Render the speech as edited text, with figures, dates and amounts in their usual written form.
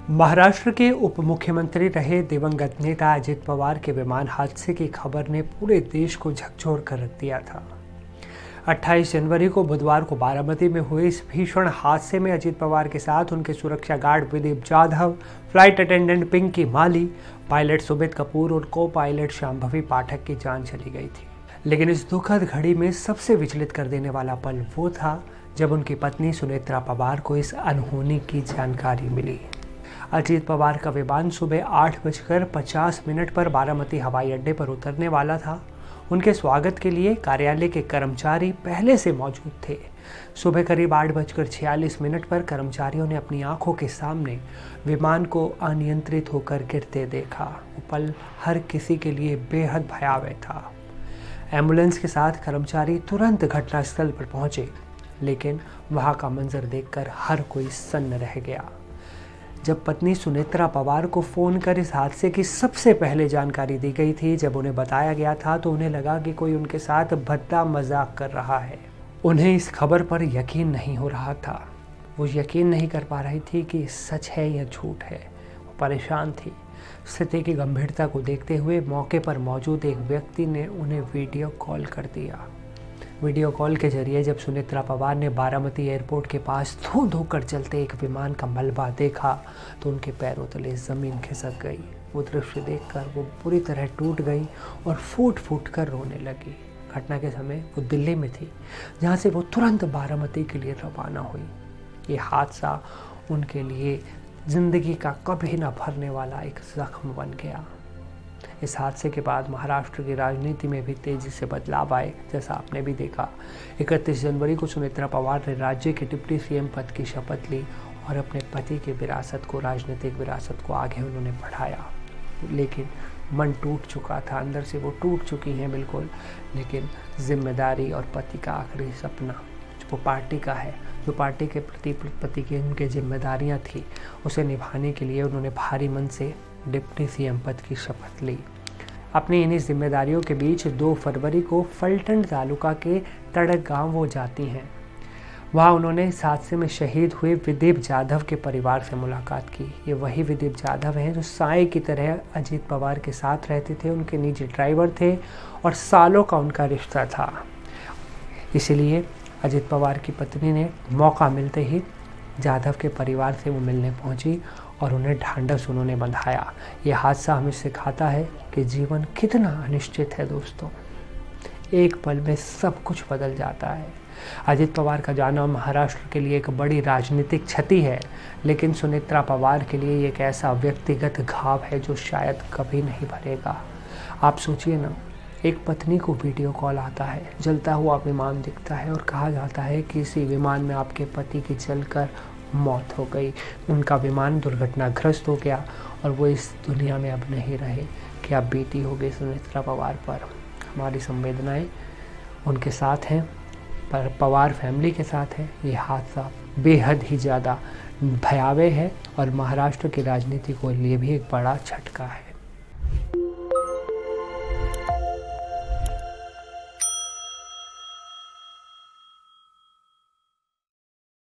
महाराष्ट्र के उप मुख्यमंत्री रहे दिवंगत नेता अजित पवार के विमान हादसे की खबर ने पूरे देश को झकझोर कर रख दिया था। 28 जनवरी को बुधवार को बारामती में हुए इस भीषण हादसे में अजित पवार के साथ उनके सुरक्षा guard Videep Jadhav, flight attendant Pinky Mali, pilot Sumit Kapoor और को पायलट शांभवी पाठक की जान चली गई थी। लेकिन इस दुखद घड़ी में सबसे विचलित कर देने वाला पल वो था जब उनकी पत्नी सुनेत्रा पवार को इस अनहोनी की जानकारी मिली। अजित पवार का विमान सुबह 8:50 पर बारामती हवाई अड्डे पर उतरने वाला था। उनके स्वागत के लिए कार्यालय के कर्मचारी पहले से मौजूद थे। सुबह करीब 8:46 पर कर्मचारियों ने अपनी आंखों के सामने विमान को अनियंत्रित होकर गिरते देखा। वो पल हर किसी के लिए बेहद भयावह था। एम्बुलेंस के साथ कर्मचारी तुरंत घटनास्थल पर पहुंचे, लेकिन वहां का मंजर देखकर हर कोई सन्न रह गया। जब पत्नी सुनेत्रा पवार को फ़ोन कर इस हादसे की सबसे पहले जानकारी दी गई थी, जब उन्हें बताया गया था तो उन्हें लगा कि कोई उनके साथ भद्दा मजाक कर रहा है। उन्हें इस खबर पर यकीन नहीं हो रहा था। वो यकीन नहीं कर पा रही थी कि सच है या झूठ है। वो परेशान थी। स्थिति की गंभीरता को देखते हुए मौके पर मौजूद एक व्यक्ति ने उन्हें वीडियो कॉल कर दिया। वीडियो कॉल के जरिए जब सुनेत्रा पवार ने बारामती एयरपोर्ट के पास धूं होकर चलते एक विमान का मलबा देखा तो उनके पैरों तले ज़मीन खिसक गई। वो दृश्य देखकर वो पूरी तरह टूट गई और फूट फूट कर रोने लगी। घटना के समय वो दिल्ली में थी, जहाँ से वो तुरंत बारामती के लिए रवाना हुई। ये हादसा उनके लिए ज़िंदगी का कभी ना भरने वाला एक जख्म बन गया। इस हादसे के बाद महाराष्ट्र की राजनीति में भी तेजी से बदलाव आए, जैसा आपने भी देखा। 31 जनवरी को सुनेत्रा पवार ने राज्य के डिप्टी सीएम पद की शपथ ली और अपने पति की विरासत को, राजनीतिक विरासत को आगे उन्होंने बढ़ाया। लेकिन मन टूट चुका था, अंदर से वो टूट चुकी हैं बिल्कुल। लेकिन जिम्मेदारी और पति का आखिरी सपना जो पार्टी का है, जो पार्टी के प्रति पति की उनकी जिम्मेदारियाँ थी, उसे निभाने के लिए उन्होंने भारी मन से डिप्टी सीएम पद की शपथ ली। अपनी इन्हीं जिम्मेदारियों के बीच 2 फरवरी को फलटण तालुका के तड़क गांव वो जाती हैं। वहां उन्होंने इस हादसे में शहीद हुए विदीप जाधव के परिवार से मुलाकात की। ये वही विदीप जाधव हैं जो साए की तरह अजित पवार के साथ रहते थे, उनके निजी ड्राइवर थे और सालों का उनका रिश्ता था। इसीलिए अजित पवार की पत्नी ने मौका मिलते ही जाधव के परिवार से वो मिलने पहुंची और उन्हें ढांढस उन्होंने बंधाया। ये हादसा हमें सिखाता है कि जीवन कितना अनिश्चित है दोस्तों। एक पल में सब कुछ बदल जाता है। अजित पवार का जाना महाराष्ट्र के लिए एक बड़ी राजनीतिक क्षति है, लेकिन सुनेत्रा पवार के लिए एक ऐसा व्यक्तिगत घाव है जो शायद कभी नहीं भरेगा। आप सोचिए ना, एक पत्नी को वीडियो कॉल आता है, जलता हुआ विमान दिखता है और कहा जाता है कि इसी विमान में आपके पति की जलकर मौत हो गई, उनका विमान दुर्घटनाग्रस्त हो गया और वो इस दुनिया में अब नहीं रहे। क्या बीती होगी सुनेत्रा पवार पर। हमारी संवेदनाएं उनके साथ हैं, पर पवार फैमिली के साथ है। ये हादसा बेहद ही ज़्यादा भयावह है और महाराष्ट्र की राजनीति के लिए भी एक बड़ा झटका है।